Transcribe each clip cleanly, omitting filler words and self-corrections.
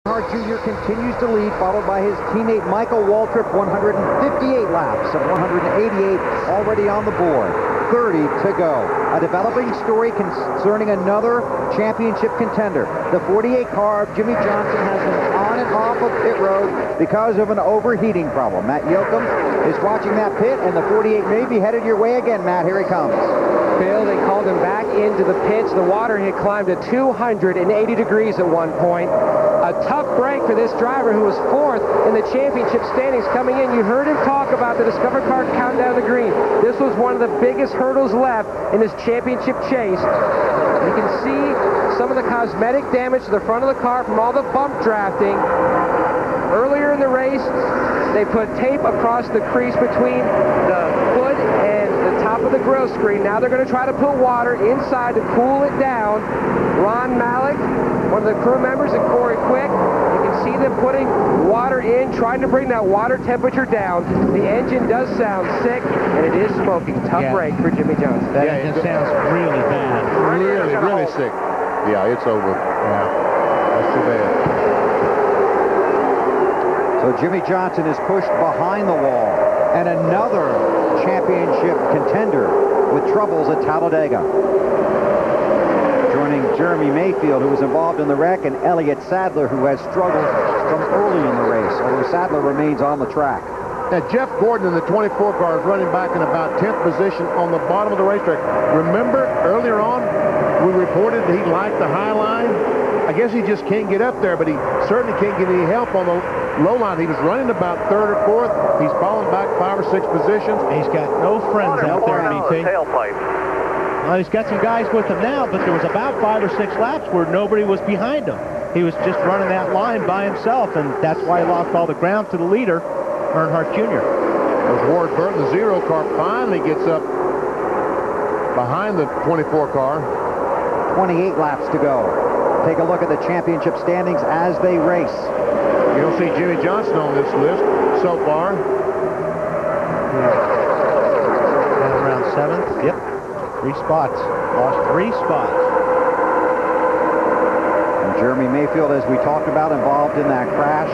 Earnhardt Jr. continues to lead, followed by his teammate Michael Waltrip. 158 laps of 188 already on the board. 30 to go. A developing story concerning another championship contender. The 48 car of Jimmy Johnson has been on and off of pit road because of an overheating problem. Matt Yoakum is watching that pit, and the 48 may be headed your way again, Matt. Here he comes. Bill, they called him back into the pits. The water had climbed to 280 degrees at one point. A tough break for this driver who was fourth in the championship standings coming in. You heard him talk about the Discover car countdown to the green. This was one of the biggest hurdles left in his championship chase. You can see some of the cosmetic damage to the front of the car from all the bump drafting. Earlier in the race, they put tape across the crease between the hood and the top of the grille screen. Now they're going to try to put water inside to cool it down. Ron Malik, one of the crew members, and Corey Quick, you can see them putting water in, trying to bring that water temperature down. The engine does sound sick, and it is smoking. Tough break for Jimmy Johnson. That engine sounds really bad. Really sick. Yeah, it's over. Yeah, that's too bad. So Jimmy Johnson is pushed behind the wall, and another championship contender with troubles at Talladega. Joining Jeremy Mayfield, who was involved in the wreck, and Elliott Sadler, who has struggled from early in the race, although Sadler remains on the track. Now, Jeff Gordon in the 24 car is running back in about 10th position on the bottom of the racetrack. Remember, earlier on, we reported that he liked the high line. I guess he just can't get up there, but he certainly can't get any help on the low line. He was running about 3rd or 4th. He's fallen back 5 or 6 positions. He's got no friends out there, DT. Well, he's got some guys with him now, but there was about 5 or 6 laps where nobody was behind him. He was just running that line by himself, and that's why he lost all the ground to the leader, Earnhardt Jr. As Ward Burton, the 0 car, finally gets up behind the 24 car. 28 laps to go. Take a look at the championship standings as they race. You don't see Jimmy Johnson on this list so far. Around 7th. Yep. 3 spots. Lost 3 spots. And Jeremy Mayfield, as we talked about, involved in that crash.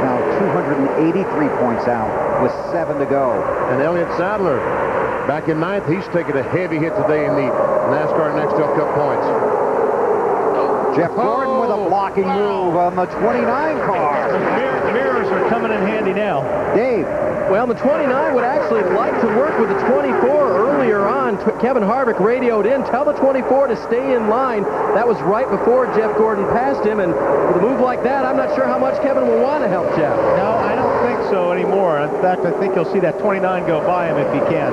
Now 283 points out with 7 to go. And Elliott Sadler, back in 9th, he's taken a heavy hit today in the NASCAR Next Cup points. Jeff Gordon with a blocking move on the 29 car. The mirrors are coming in handy now. Dave. Well, the 29 would actually like to work with the 24 earlier on. Kevin Harvick radioed in, tell the 24 to stay in line. That was right before Jeff Gordon passed him, and with a move like that, I'm not sure how much Kevin will want to help Jeff. No, I don't think so anymore. In fact, I think you'll see that 29 go by him if he can.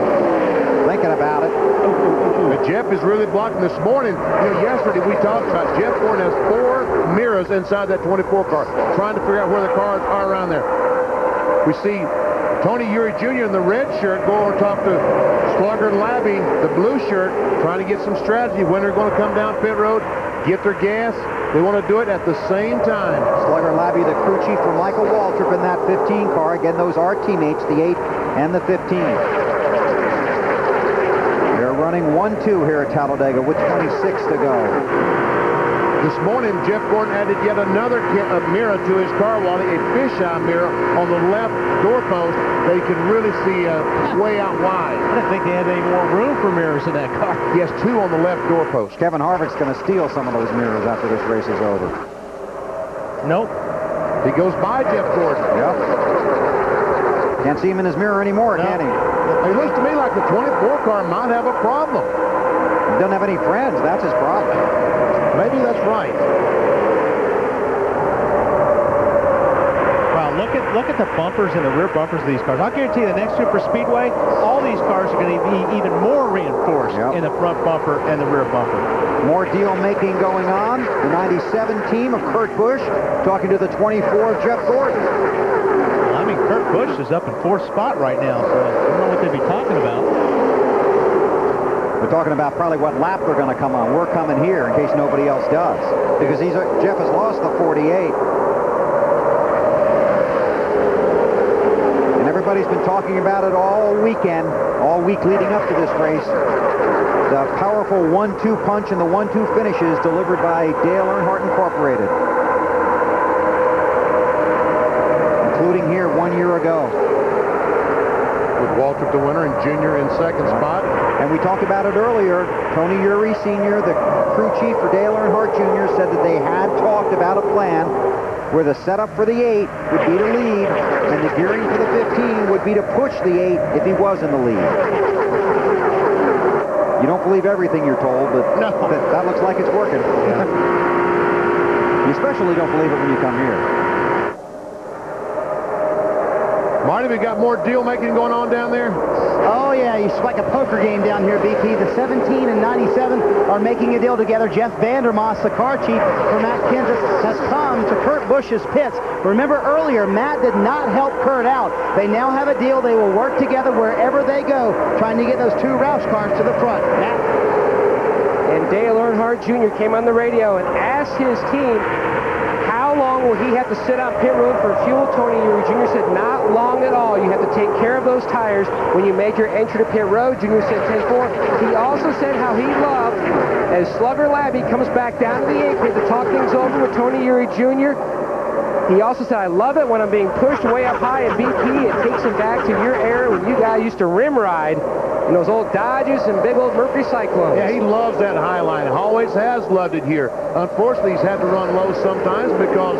Thinking about it. But Jeff is really blocking this morning. You know, yesterday we talked about Jeff Gordon has 4 mirrors inside that 24 car, trying to figure out where the cars are around there. We see Tony Eury Jr. in the red shirt go over and talk to Slugger and Labby, the blue shirt, trying to get some strategy when they're going to come down pit road, get their gas. They want to do it at the same time. Slugger and Labby, the crew chief for Michael Waltrip in that 15 car. Again, those are teammates, the 8 and the 15. They're running 1-2 here at Talladega with 26 to go. This morning, Jeff Gordon added yet another mirror to his car, Wally, a fisheye mirror on the left doorpost that he can really see way out wide. I didn't think they had any more room for mirrors in that car. He has 2 on the left doorpost. Kevin Harvick's going to steal some of those mirrors after this race is over. Nope. He goes by Jeff Gordon. Yep. Can't see him in his mirror anymore, can he? It looks to me like the 24 car might have a problem. He doesn't have any friends. That's his problem. Maybe that's right. Wow, look at the bumpers and the rear bumpers of these cars. I'll guarantee you the next Superspeedway, all these cars are going to be even more reinforced in the front bumper and the rear bumper. More deal making going on. The 97 team of Kurt Busch talking to the 24 of Jeff Gordon. Well, I mean, Kurt Busch is up in 4th spot right now, so I don't know what they'd be talking about. We're talking about probably what lap they're going to come on. We're coming here in case nobody else does. Because Jeff has lost the 48. And everybody's been talking about it all weekend, all week leading up to this race. The powerful 1-2 punch and the 1-2 finishes delivered by Dale Earnhardt Incorporated. Waltrip the winner and Junior in second spot. And we talked about it earlier. Tony Eury Sr., the crew chief for Dale Earnhardt Jr., said that they had talked about a plan where the setup for the 8 would be to lead, and the gearing for the 15 would be to push the 8 if he was in the lead. You don't believe everything you're told, but no. that looks like it's working. Yeah. You especially don't believe it when you come here. Marty, we got more deal-making going on down there? Oh, yeah, it's like a poker game down here, BP. The 17 and 97 are making a deal together. Jeff Vandermoss, the car chief for Matt Kenseth, has come to Kurt Busch's pits. Remember earlier, Matt did not help Kurt out. They now have a deal. They will work together wherever they go, trying to get those 2 Roush cars to the front. Matt. And Dale Earnhardt Jr. came on the radio and asked his team, how long will he have to sit on pit road for fuel? Tony Eury Jr. said, not long at all. You have to take care of those tires when you make your entry to pit road. Jr. said 10-4. He also said how he loved, as Slugger Labbe comes back down to the 8 pit to talk things over with Tony Eury Jr., he also said, I love it when I'm being pushed way up high at BP. It takes him back to your era when you guys used to rim ride in those old Dodges and big old Mercury Cyclones. Yeah, he loves that high line. Always has loved it here. Unfortunately, he's had to run low sometimes because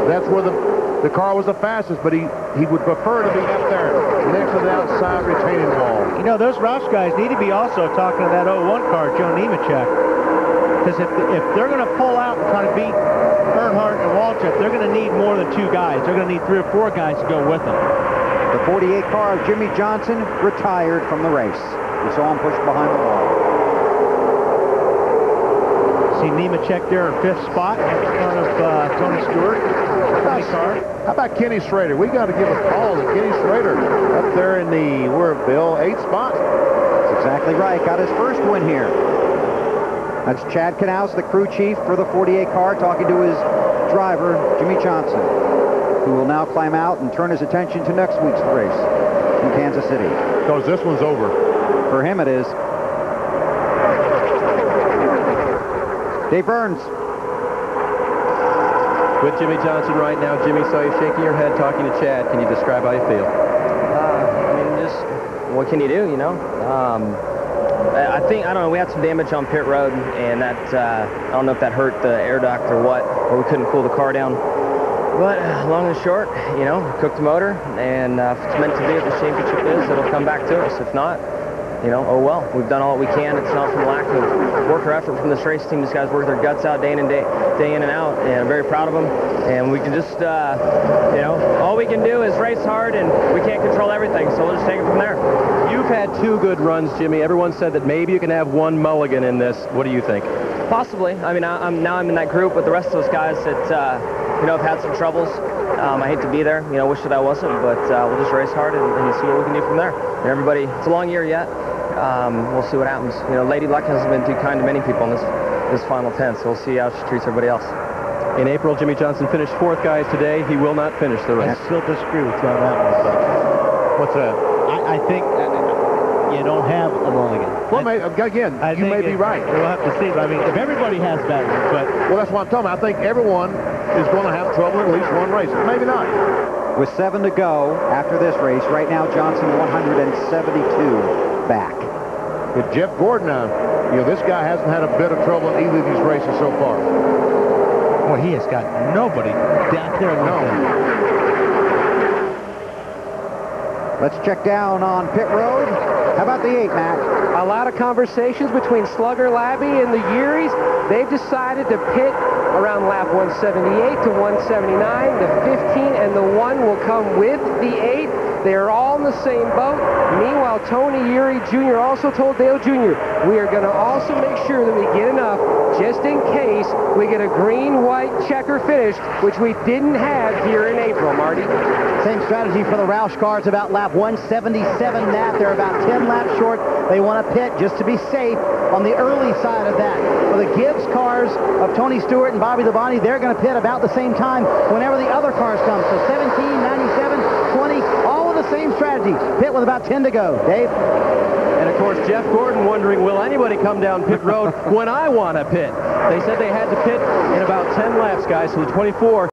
that's where the car was the fastest, but he would prefer to be up there next to the outside retaining wall. You know, those Roush guys need to be also talking to that 01 car, Joe Nemechek. Because if they're going to pull out and try to beat Earnhardt and Waltrip, they're going to need more than 2 guys. They're going to need 3 or 4 guys to go with them. The 48 car of Jimmy Johnson retired from the race. We saw him pushed behind the wall. See Nemechek there in 5th spot in front of Tony Stewart. How about Kenny Schrader? We got to give a call to Kenny Schrader up there in the, where, Bill, 8th spot. That's exactly right. Got his first win here. That's Chad Knaus, the crew chief for the 48 car, talking to his driver, Jimmy Johnson, who will now climb out and turn his attention to next week's race in Kansas City. Because this one's over. For him it is. Dave Burns. With Jimmy Johnson right now. Jimmy, saw you shaking your head talking to Chad. Can you describe how you feel? I mean, just what can you do, you know? I don't know, we had some damage on pit road, and that, I don't know if that hurt the air duct or what, or we couldn't cool the car down. But long and short, you know, cooked the motor, and if it's meant to be, if the championship is, it'll come back to us. If not, you know, oh well. We've done all that we can. It's not from lack of work or effort from this race team. These guys work their guts out day in and out, and I'm very proud of them. And we can just, you know, all we can do is race hard, and we can't control everything, so we'll just take it from there. You've had 2 good runs, Jimmy. Everyone said that maybe you can have 1 mulligan in this. What do you think? Possibly. I mean, I'm in that group with the rest of those guys that, you know, have had some troubles. I hate to be there. You know, wish that I wasn't, but we'll just race hard and see what we can do from there. And everybody, it's a long year yet. We'll see what happens. You know, Lady Luck hasn't been too kind to many people in this final 10, so we'll see how she treats everybody else. In April, Jimmy Johnson finished 4th, guys. Today, he will not finish the race. I still disagree with you on that one. But What's that? I think you don't have a mulligan. Well, again, you may be right. We'll have to see. But I mean, if everybody has that one, but Well, that's what I'm talking about. I think everyone is going to have trouble in at least one race. Maybe not. With 7 to go after this race, right now Johnson 172 back. With Jeff Gordon now, you know, this guy hasn't had a bit of trouble in either of these races so far. boy, he has got nobody down there with him. Let's check down on pit road. How about the 8, Matt? A lot of conversations between Slugger Labbe and the Urys. They've decided to pit around lap 178 to 179. The 15 and the 1 will come with the 8. They're all in the same boat. Meanwhile, Tony Eury Jr. also told Dale Jr., we are going to also make sure that we get enough just in case we get a green-white checker finish, which we didn't have here in April, Marty. Same strategy for the Roush cars about lap 177, Matt. They're about 10 laps short. They want to pit just to be safe on the early side of that. For the Gibbs cars of Tony Stewart and Bobby Labonte, they're going to pit about the same time whenever the other cars come. So 17, 97, 20, all of the same strategy. Pit with about 10 to go. Dave? And of course, Jeff Gordon wondering, will anybody come down pit road when I want to pit? They said they had to pit in about 10 laps, guys, so the 24